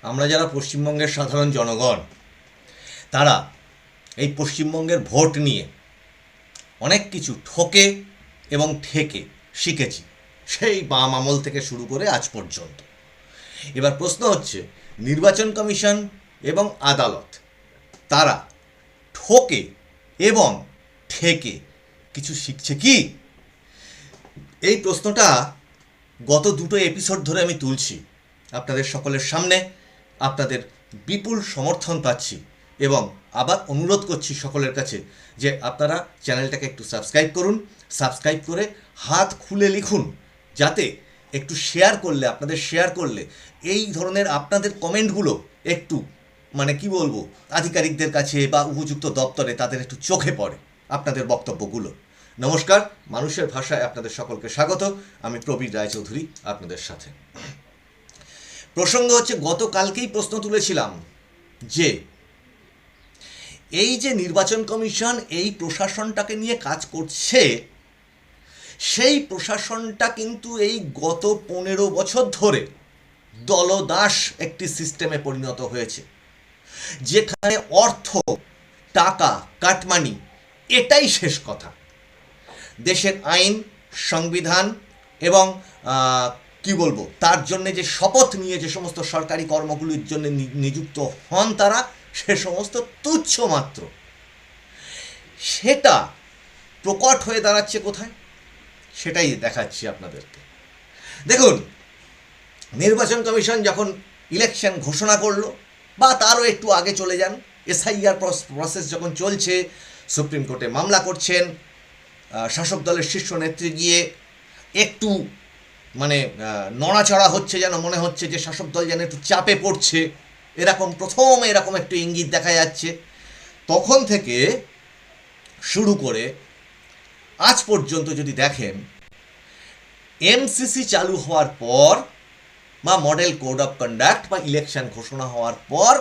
আমরা যারা পশ্চিমবঙ্গের সাধারণ জনগণ, তারা এই পশ্চিমবঙ্গের ভোট নিয়ে অনেক কিছু ঠকে এবং ঠেকে শিখেছি, সেই বাম আমল থেকে শুরু করে আজ পর্যন্ত। এবার প্রশ্ন হচ্ছে, নির্বাচন কমিশন এবং আদালত তারা ঠকে এবং ঠেকে কিছু শিখছে কি? এই প্রশ্নটা গত দুটো এপিসোড ধরে আমি তুলছি আপনাদের সকলের সামনে। আপনাদের বিপুল সমর্থন পাচ্ছি এবং আবার অনুরোধ করছি সকলের কাছে যে আপনারা চ্যানেলটাকে একটু সাবস্ক্রাইব করুন। সাবস্ক্রাইব করে হাত খুলে লিখুন, যাতে একটু শেয়ার করলে, আপনাদের শেয়ার করলে এই ধরনের আপনাদের কমেন্টগুলো একটু আধিকারিকদের কাছে বা উপযুক্ত দপ্তরে তাদের একটু চোখে পড়ে আপনাদের বক্তব্যগুলো। নমস্কার, মানুষের ভাষায় আপনাদের সকলকে স্বাগত। আমি প্রবীর রায়চৌধুরী আপনাদের সাথে। প্রসঙ্গ হচ্ছে, গতকালকেই প্রশ্ন তুলেছিলাম যে এই যে নির্বাচন কমিশন এই প্রশাসনটাকে নিয়ে কাজ করছে, সেই প্রশাসনটা কিন্তু এই গত 15 বছর ধরে দলদাস একটি সিস্টেমে পরিণত হয়েছে, যেখানে অর্থ, টাকা, কাটমানি এটাই শেষ কথা। দেশের আইন, সংবিধান এবং তার জন্য যে শপথ নিয়ে যে সমস্ত সরকারি কর্মগুলির জন্য নিযুক্ত হন তারা, সে সমস্ত তুচ্ছ মাত্র। সেটা প্রকট হয়ে দাঁড়াচ্ছে কোথায়, সেটাই দেখাচ্ছি আপনাদেরকে। দেখুন, নির্বাচন কমিশন যখন ইলেকশন ঘোষণা করলো, বা তারও একটু আগে চলে যান, এসআইআর প্রসেস যখন চলছে, সুপ্রিম কোর্টে মামলা করছেন, শাসক দলের শীর্ষ নেত্রী গিয়ে একটু নড়াচড়া হচ্ছে, যেন মনে হচ্ছে যে শাসক দল যেন একটু চাপে পড়ছে, এরকম একটু ইঙ্গিত দেখা যাচ্ছে। তখন থেকে শুরু করে আজ পর্যন্ত যদি দেখেন, এমসিসি চালু হওয়ার পর বা মডেল কোড অফ কন্ডাক্ট বা ইলেকশন ঘোষণা হওয়ার পর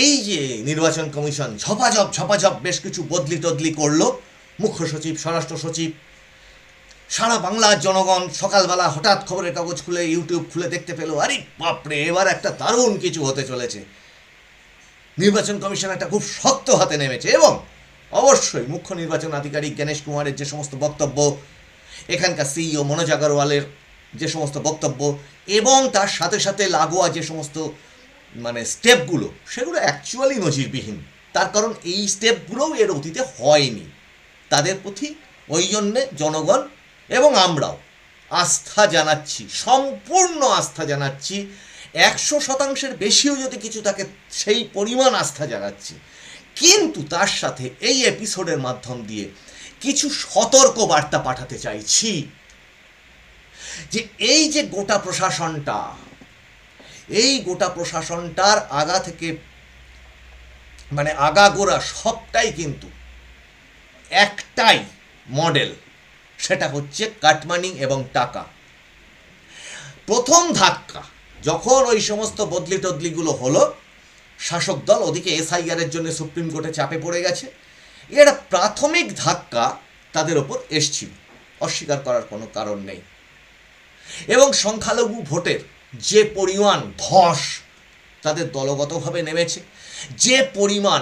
এই যে নির্বাচন কমিশন ঝপাঝপ বেশ কিছু বদলি টদলি করলো, মুখ্য সচিব, স্বরাষ্ট্র সচিব, সারা বাংলার জনগণ সকালবেলা হঠাৎ খবরের কাগজ খুলে, ইউটিউব খুলে দেখতে পেল, আরে বাপরে, এবার একটা দারুণ কিছু হতে চলেছে। নির্বাচন কমিশন একটা খুব শক্ত হাতে নেমেছে। এবং অবশ্যই মুখ্য নির্বাচন আধিকারিক জ্ঞানেশ কুমারের যে সমস্ত বক্তব্য, এখানকার সিইও মনোজ আগরওয়ালের যে সমস্ত বক্তব্য, এবং তার সাথে সাথে লাগোয়া যে সমস্ত স্টেপগুলো, সেগুলো অ্যাকচুয়ালি নজিরবিহীন। তার কারণ এই স্টেপগুলোও এর অতীতে হয়নি। তাদের প্রতি ওই জন্যে জনগণ এবং আমরাও আস্থা জানাচ্ছি, সম্পূর্ণ আস্থা জানাচ্ছি। 100% বেশিও যদি কিছু থাকে, সেই পরিমাণ আস্থা জানাচ্ছি। কিন্তু তার সাথে এই এপিসোডের মাধ্যম দিয়ে কিছু সতর্ক বার্তা পাঠাতে চাইছি যে এই যে গোটা প্রশাসনটার আগা থেকে আগাগোড়া সবটাই কিন্তু একটাই মডেল, সেটা হচ্ছে কাটমানি এবং টাকা। প্রথম ধাক্কা যখন ওই সমস্ত বদলি টদলিগুলো হলো, শাসক দল ওদিকে এসআইআরের জন্য সুপ্রিম কোর্টে চাপে পড়ে গেছে। এটা প্রাথমিক ধাক্কা তাদের ওপর এসছিল, অস্বীকার করার কোনো কারণ নেই। এবং সংখ্যালঘু ভোটের যে পরিমাণ ধস তাদের দলগতভাবে নেমেছে, যে পরিমাণ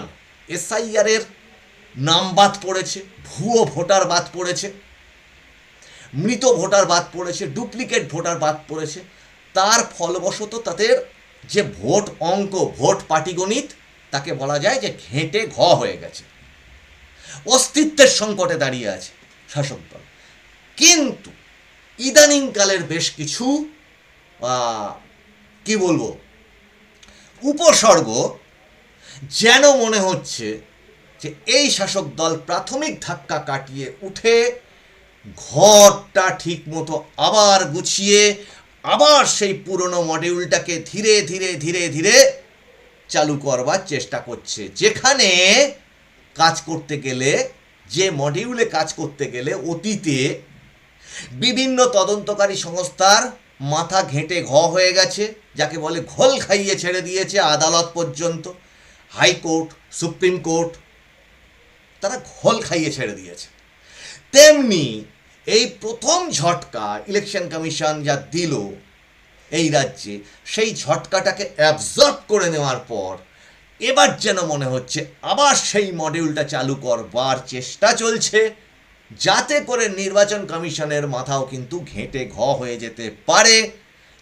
এসআইআরের নাম বাদ পড়েছে, ভুয়ো ভোটার বাদ পড়েছে, মৃত ভোটার বাদ পড়েছে, ডুপ্লিকেট ভোটার বাদ পড়েছে, তার ফলবশত তাদের যে ভোট অঙ্ক, ভোট পাটিগণিত, তাকে বলা যায় যে ঘেঁটে ঘ হয়ে গেছে। অস্তিত্বের সংকটে দাঁড়িয়ে আছে শাসক দল। কিন্তু ইদানিংকালের বেশ কিছু উপসর্গ যেন মনে হচ্ছে যে এই শাসক দল প্রাথমিক ধাক্কা কাটিয়ে উঠে ঘরটা ঠিক মতো আবার গুছিয়ে আবার সেই পুরনো মডিউলটাকে ধীরে ধীরে ধীরে ধীরে চালু করবার চেষ্টা করছে। যেখানে কাজ করতে গেলে, যে মডিউলে কাজ করতে গেলে অতীতে বিভিন্ন তদন্তকারী সংস্থার মাথা ঘেঁটে ঘ হয়ে গেছে, যাকে বলে ঘোল খাইয়ে ছেড়ে দিয়েছে আদালত পর্যন্ত, হাইকোর্ট, সুপ্রিম কোর্ট, তারা ঘোল খাইয়ে ছেড়ে দিয়েছে। তেমনি এই প্রথম ঝটকা ইলেকশন কমিশন যা দিল, এই রাজ্যে, সেই ঝটকাটাকে অ্যাবজর্ব করে নেওয়ার পর এবার যেন মনে হচ্ছে আবার সেই মডিউলটা চালু করবার চেষ্টা চলছে, যাতে করে নির্বাচন কমিশনের মাথাও কিন্তু ঘেঁটে হয়ে যেতে পারে,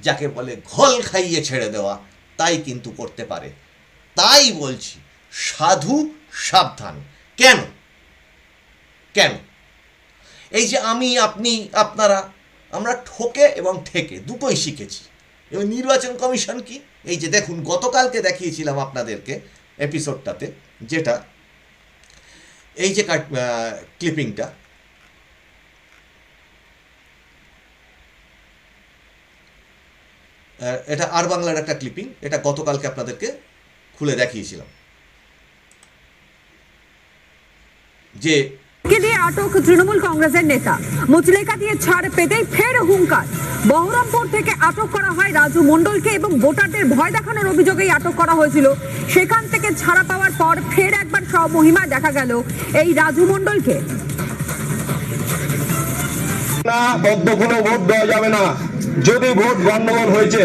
যাকে বলে ঘোল খাইয়ে ছেড়ে দেওয়া, তাই কিন্তু করতে পারে। তাই বলছি সাধু সাবধান। কেন কেন এই যে আমি, আপনি, আপনারা, আমরা ঠকে এবং ঠেকে দুটোই শিখেছি। এবং নির্বাচন কমিশন কি, এই যে দেখুন গতকালকে দেখিয়েছিলাম আপনাদেরকে এপিসোডটাতে, যেটা এই যে ক্লিপিংটা, এটা আর বাংলার একটা ক্লিপিং, এটা গতকালকে আপনাদেরকে খুলে দেখিয়েছিলাম যে के लिए আটক তৃণমূল কংগ্রেসের নেতা, মুচলেকা দিয়ে ছাড় পেতেই ফের হুঙ্কার। বহরমপুর থেকে আটক করা হয় রাজু মণ্ডলকে এবং ভোটারদের ভয় দেখানোর অভিযোগেই আটক করা হয়েছিল। সেখান থেকে ছাড়া পাওয়ার পর ফের একবার স্বমহিমায় দেখা গেল এই রাজু মণ্ডলকে। না, বদ্ধ কোনো ভোট দেওয়া যাবে না। যদি ভোট গন্ডগোল হয়েছে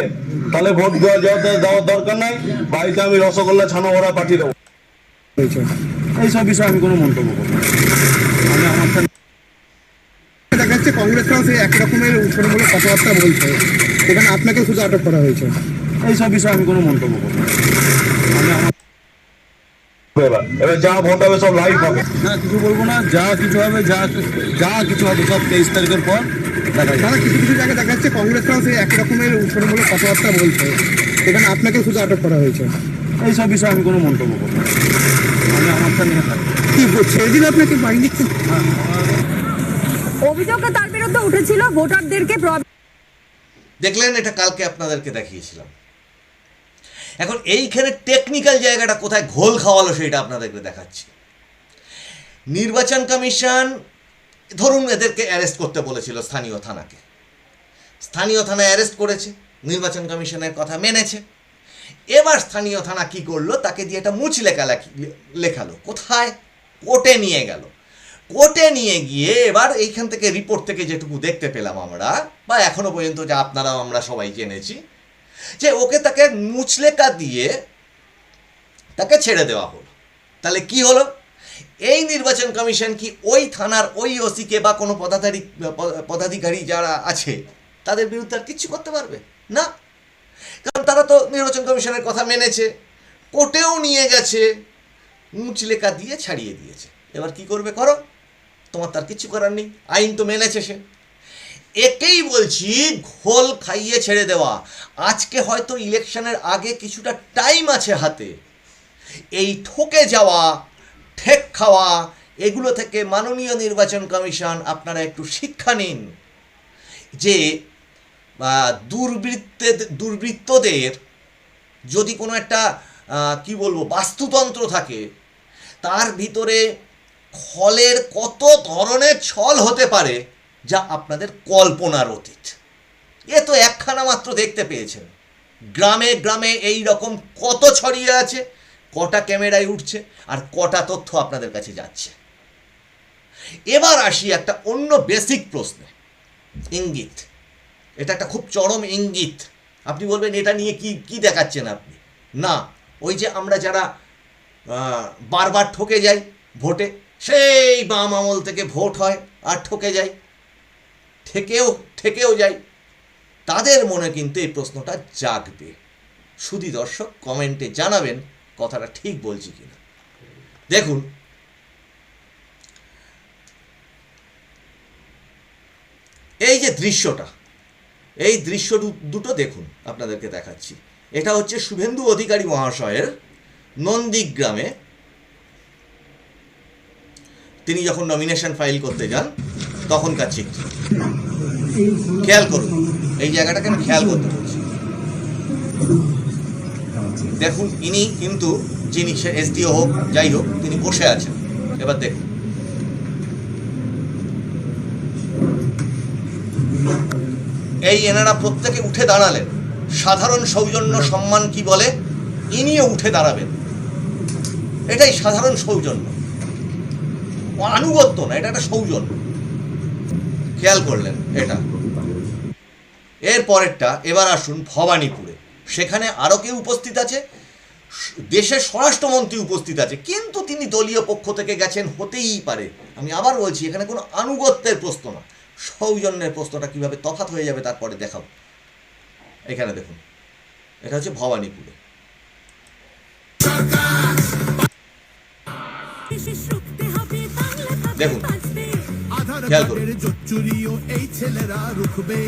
তাহলে ভোট দেওয়ার দরকার নাই। বাড়িতে আমি রসগোল্লা ছানা ওরা পাঠিয়ে দেবো। এইসব বিষয়ে আমি কোনো মন্তব্য করবো না। আমি আমার দেখা যাচ্ছে কংগ্রেসরাও সেই এক রকমের উৎসবমূলক কথাবার্তা বলছে, এখানে আপনাকে শুধু আটক করা হয়েছে। এইসব বিষয়ে আমি কোনো মন্তব্য করবো না। আমি আমার এবার যা ভোট হবে সব লাইভ হবে, না কিছু বলবো না। যা কিছু হবে, যা কিছু হবে সব 23 তারিখের পর দেখা যাবে। তারা কিছু কিছু জায়গায় দেখা যাচ্ছে কংগ্রেসরাও সেই এক রকমের উৎসবমূলক কথাবার্তা বলছে, এখানে আপনাকে শুধু আটক করা হয়েছে। এইসব বিষয়ে আমি কোনো মন্তব্য করবো না। আমি আমারটা নিয়ে থাকি। কি সেদিন আপনাকে বাড়ি দিচ্ছেন? অভিযোগটা তার বিরুদ্ধে উঠেছিল ভোটারদেরকে। দেখলেন, এটা কালকে আপনাদেরকে দেখিয়েছিলাম। এখন এইখানে টেকনিক্যাল জায়গাটা কোথায় ঘোল খাওয়ালো সেটা আপনাদেরকে দেখাচ্ছি। নির্বাচন কমিশন ধরুন এদেরকে অ্যারেস্ট করতে বলেছিল স্থানীয় থানাকে, স্থানীয় থানায় অ্যারেস্ট করেছে, নির্বাচন কমিশনের কথা মেনেছে। এবার স্থানীয় থানা কি করলো, তাকে দিয়ে একটা মুচলেকা লেখালো, কোথায়, কোর্টে নিয়ে গেল। কোর্টে নিয়ে গিয়ে এবার এইখান থেকে রিপোর্ট থেকে যেটুকু দেখতে পেলাম আমরা, বা এখনো পর্যন্ত যা আপনারাও আমরা সবাই জেনেছি, যে ওকে তাকে মুচলেকা দিয়ে তাকে ছেড়ে দেওয়া হলো। তাহলে কি হলো, এই নির্বাচন কমিশন কি ওই থানার ওই ওসিকে বা কোনো পদাধিকারী যারা আছে তাদের বিরুদ্ধে আর কিচ্ছু করতে পারবে না? কারণ তারা তো নির্বাচন কমিশনের কথা মেনেছে, কোর্টেও নিয়ে গেছে, মুচলেকা দিয়ে ছাড়িয়ে দিয়েছে। এবার কি করবে করো, তোমার তার কিছু করার নেই, আইন তো মেনেছে সে। একেই বলছি ঘোল খাইয়ে ছেড়ে দেওয়া। আজকে হয়তো ইলেকশনের আগে কিছুটা টাইম আছে হাতে, এই ঠকে যাওয়া, ঠেক খাওয়া, এগুলো থেকে মাননীয় নির্বাচন কমিশন আপনারা একটু শিক্ষা নিন, যে দুর্বৃত্তদের যদি কোনো একটা কি বলবো বাস্তুতন্ত্র থাকে, তার ভিতরে ছলের কত ধরনের ছল হতে পারে যা আপনাদের কল্পনার অতীত। এ তো একখানা মাত্র দেখতে পেয়েছেন, গ্রামে গ্রামে এই রকম কত ছড়িয়ে আছে, কটা ক্যামেরায় উঠছে আর কটা তথ্য আপনাদের কাছে যাচ্ছে। এবার আসি একটা অন্য বেসিক প্রশ্নে, ইঙ্গিত। এটা একটা খুব চরম ইঙ্গিত। আপনি বলবেন এটা নিয়ে কি দেখাচ্ছেন আপনি? না, ওই যে আমরা যারা বারবার ঠকে যাই ভোটে, সেই বাম আমল থেকে ভোট হয় আর ঠকে যাই, ঠেকেও যাই, তাদের মনে কিন্তু এই প্রশ্নটা জাগবে। শুধু দর্শক কমেন্টে জানাবেন কথাটা ঠিক বলছি কিনা। দেখুন, এই যে দৃশ্যটা, এই দৃশ্য দুটো দেখুন, আপনাদেরকে দেখাচ্ছি। এটা হচ্ছে শুভেন্দু অধিকারী মহাশয়ের নন্দীগ্রামে তিনি যখন নমিনেশন ফাইল করতে যান তখনকার চিত্র। খেয়াল করুন, এই জায়গাটাকে আমি খেয়াল করতে বলছি। দেখুন, ইনি কিন্তু যিনি সে এসডিও হোক যাই হোক, তিনি বসে আছেন। এবার দেখুন, এই এনারা প্রত্যেকে উঠে দাঁড়ালেন। সাধারণ সৌজন্য সম্মান কি বলে, ইনিও উঠে দাঁড়াবেন। এটাই সাধারণ সৌজন্য, আনুগত্য না, এটা একটা সৌজন্য। খেয়াল করলেন এটা? এর পরেরটা এবার আসুন ভবানীপুরে। সেখানে আরও কেউ উপস্থিত আছে, দেশের স্বরাষ্ট্রমন্ত্রী উপস্থিত আছে, কিন্তু তিনি দলীয় পক্ষ থেকে গেছেন, হতেই পারে। আমি আবার বলছি, এখানে কোনো আনুগত্যের প্রশ্ন না, সৌজন্যের প্রশ্নটা কীভাবে তফাৎ হয়ে যাবে তারপরে দেখাবো। এখানে দেখুন, এটা হচ্ছে ভবানীপুরে। দেখুন, খেয়াল করুন। এই ছেলেরা রুখবে।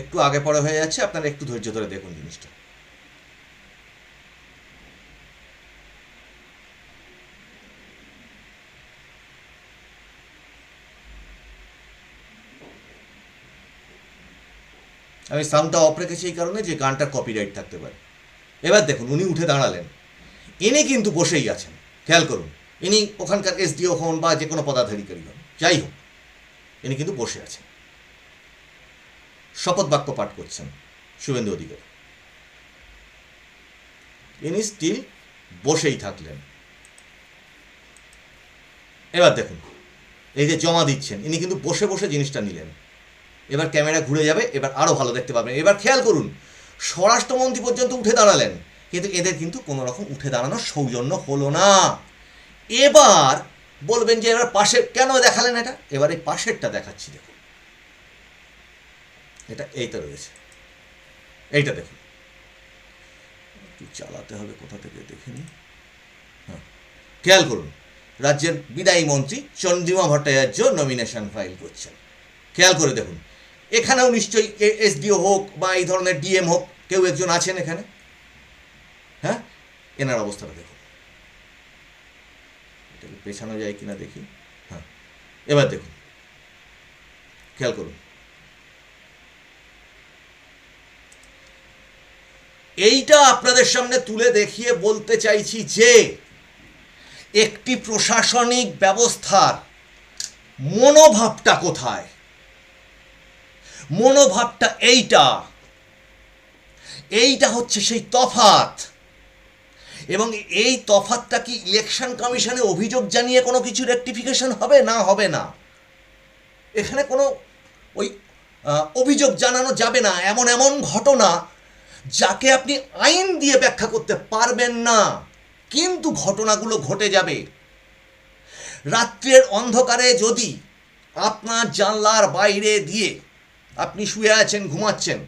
একটু আগে পরে হয়ে যাচ্ছে, আপনারা একটু ধৈর্য ধরে দেখুন জিনিসটা। আমি সাউন্ডটা অফ রেখেছি এই কারণে যে গানটার কপিরাইট থাকতে পারে। এবার দেখুন, উনি উঠে দাঁড়ালেন, ইনি কিন্তু বসেই আছেন। খেয়াল করুন, ইনি ওখানকার এসডিও হন বা যে কোনো পদাধিকারী হন, যাই হোক, ইনি কিন্তু বসে আছেন, শপথ বাক্য পাঠ করছেন শুভেন্দু অধিকারী। ইনি স্টিল বসেই থাকলেন। এবার দেখুন, এই যে জমা দিচ্ছেন, ইনি কিন্তু বসে বসে জিনিসটা নিলেন। এবার ক্যামেরা ঘুরে যাবে, এবার আরও ভালো দেখতে পাবেন। এবার খেয়াল করুন, স্বরাষ্ট্রমন্ত্রী পর্যন্ত উঠে দাঁড়ালেন, কিন্তু এদের কিন্তু কোনো রকম উঠে দাঁড়ানোর সৌজন্য হলো না। এবার বলবেন যে এবার পাশে কেন দেখালেন এটা? এবার এই পাশেরটা দেখাচ্ছি, দেখুন, এটা এইটা রয়েছে, এইটা দেখুন, একটু চালাতে হবে, কোথা থেকে দেখে নিই। হ্যাঁ, খেয়াল করুন, রাজ্যের বিদায়ী মন্ত্রী চন্দ্রিমা ভট্টাচার্য নমিনেশন ফাইল করছেন। খেয়াল করে দেখুন, এখানেও নিশ্চয়ই এসডিও হোক বা এই ধরনের ডিএম হোক, কেউ একজন আছেন এখানে। হ্যাঁ, এনার অবস্থাটা দেখুন, এটাকে পেছানো যায় কিনা দেখি। হ্যাঁ, এবার দেখুন, খেয়াল করুন, এইটা আপনাদের সামনে তুলে দেখিয়ে বলতে চাইছি যে একটি প্রশাসনিক ব্যবস্থার মনোভাবটা কোথায়। মনোভাবটা এইটা হচ্ছে সেই তফাৎ। এবং এই তফাৎটা কি ইলেকশন কমিশনে অভিযোগ জানিয়ে কোনো কিছু রেকটিফিকেশন হবে? না, হবে না। এখানে কোনো ওই অভিযোগ জানানো যাবে না। এমন এমন ঘটনা যাকে আপনি আইন দিয়ে ব্যাখ্যা করতে পারবেন না, কিন্তু ঘটনাগুলো ঘটে যাবে। রাত্রের অন্ধকারে যদি আপনার জানলার বাইরে দিয়ে আপনি শুয়ে আছেন, ঘুমাচ্ছেন,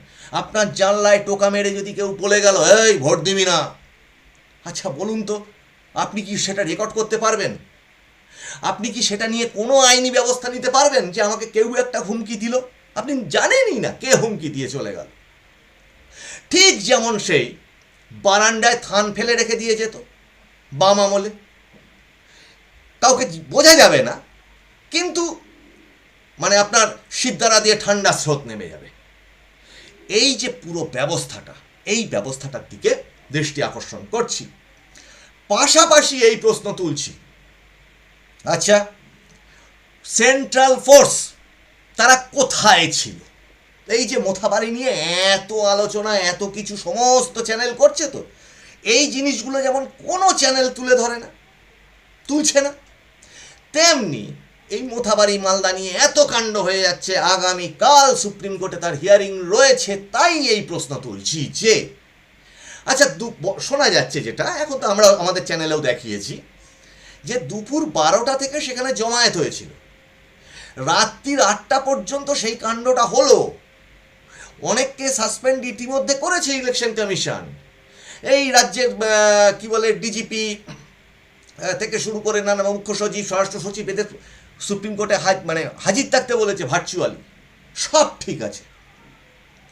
আপনার জানলায় টোকা মেরে যদি কেউ বলে গেল, এই ভোট দিবি না, আচ্ছা বলুন তো, আপনি কি সেটা রেকর্ড করতে পারবেন? আপনি কি সেটা নিয়ে কোনো আইনি ব্যবস্থা নিতে পারবেন যে আমাকে কেউ একটা হুমকি দিল? আপনি জানেনই না কে হুমকি দিয়ে চলে গেল। ঠিক যেমন সেই বারান্দায় থান ফেলে রেখে দিয়ে যেত বাম আমলে, কাউকে বোঝা যাবে না, কিন্তু মানে আপনার সিদ্ধারা দিয়ে ঠান্ডা স্রোত নেমে যাবে। এই যে পুরো ব্যবস্থাটা, এই ব্যবস্থাটার দিকে দৃষ্টি আকর্ষণ করছি। পাশাপাশি এই প্রশ্ন তুলছি, আচ্ছা সেন্ট্রাল ফোর্স তারা কোথায় ছিল? এই যে মোথাবাড়ি নিয়ে এত আলোচনা, এত কিছু সমস্ত চ্যানেল করছে, তো এই জিনিসগুলো যেমন কোনো চ্যানেল তুলে ধরে না, তুলছে না, তেমনি এই মোথাবাড়ি মালদা নিয়ে এত কাণ্ড হয়ে যাচ্ছে। আগামীকাল সুপ্রিম কোর্টে তার হিয়ারিং রয়েছে, তাই এই প্রশ্ন তুলছি যে আচ্ছা শোনা যাচ্ছে, যেটা এখন তো আমরা আমাদের চ্যানেলেও দেখিয়েছি, যে দুপুর 12টা থেকে সেখানে জমায়েত হয়েছিল, রাত্রির 8টা পর্যন্ত সেই কাণ্ডটা হলো। অনেককে সাসপেন্ড ইতিমধ্যে করেছে ইলেকশন কমিশন। এই রাজ্যের কি বলে ডিজিপি থেকে শুরু করে নানা মুখ্য সচিব, স্বরাষ্ট্র সচিব, এদের সুপ্রিম কোর্টে হাজির থাকতে বলেছে ভার্চুয়ালি। সব ঠিক আছে,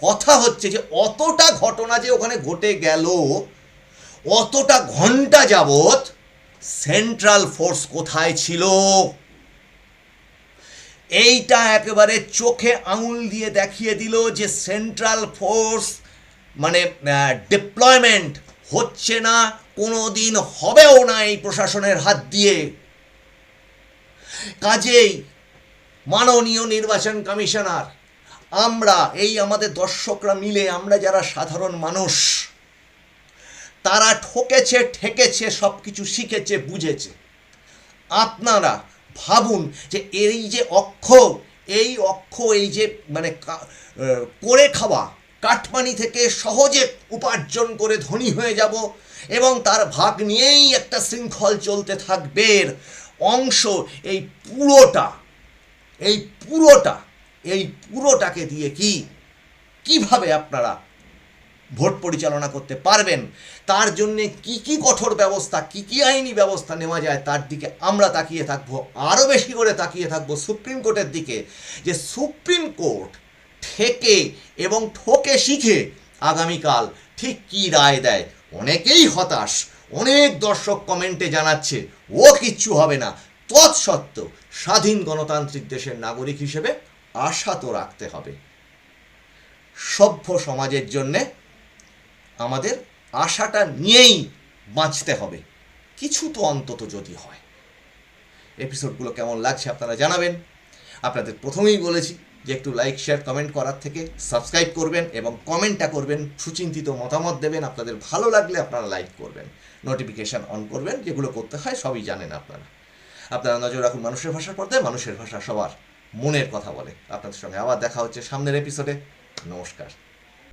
কথা হচ্ছে যে অতটা ঘটনা যে ওখানে ঘটে গেল, অতটা ঘন্টা যাবত সেন্ট্রাল ফোর্স কোথায় ছিল? এইটা একেবারে চোখে আঙুল দিয়ে দেখিয়ে দিল যে সেন্ট্রাল ফোর্স মানে ডিপ্লয়মেন্ট হচ্ছে না, কোনোদিন হবেও না এই প্রশাসনের হাত দিয়ে। কাজেই মাননীয় নির্বাচন কমিশনার, আমরা এই আমাদের দর্শকরা মিলে, আমরা যারা সাধারণ মানুষ, তারা ঠকেছে, ঠেকেছে, সব কিছু শিখেছে, বুঝেছে। আপনারা ভাবুন যে এই যে এই যে মানে করে খাওয়া, কাটমানি থেকে সহজে উপার্জন করে ধনী হয়ে যাব এবং তার ভাগ নিয়েই একটা শৃঙ্খল চলতে থাকবে অংশ, এই পুরোটাকে দিয়ে কিভাবে আপনারা ভোট পরিচালনা করতে পারবেন, তার জন্যে কি কঠোর ব্যবস্থা, কি আইনি ব্যবস্থা নেওয়া যায়, তার দিকে আমরা তাকিয়ে থাকবো। আরও বেশি করে তাকিয়ে থাকবো সুপ্রিম কোর্টের দিকে, যে সুপ্রিম কোর্ট ঠকে শিখে আগামীকাল ঠিক কী রায় দেয়। অনেকেই হতাশ, অনেক দর্শক কমেন্টে জানাচ্ছে ও কিচ্ছু হবে না। তৎসত্ত্বেও স্বাধীন গণতান্ত্রিক দেশের নাগরিক হিসেবে আশা তো রাখতে হবে। সভ্য সমাজের জন্যে আমাদের আশাটা নিয়েই বাঁচতে হবে, কিছু তো অন্তত যদি হয়। এপিসোডগুলো কেমন লাগছে আপনারা জানাবেন। আপনাদের প্রথমেই বলেছি যে একটু লাইক, শেয়ার, কমেন্ট করার থেকে সাবস্ক্রাইব করবেন এবং কমেন্টটা করবেন, সুচিন্তিত মতামত দেবেন। আপনাদের ভালো লাগলে আপনারা লাইক করবেন, নোটিফিকেশান অন করবেন, যেগুলো করতে হয় সবই জানেন আপনারা। আপনারা নজর রাখুন মানুষের ভাষার পর্দায়। মানুষের ভাষা সবার মনের কথা বলে। আপনাদের সঙ্গে আবার দেখা হচ্ছে সামনের এপিসোডে। নমস্কার।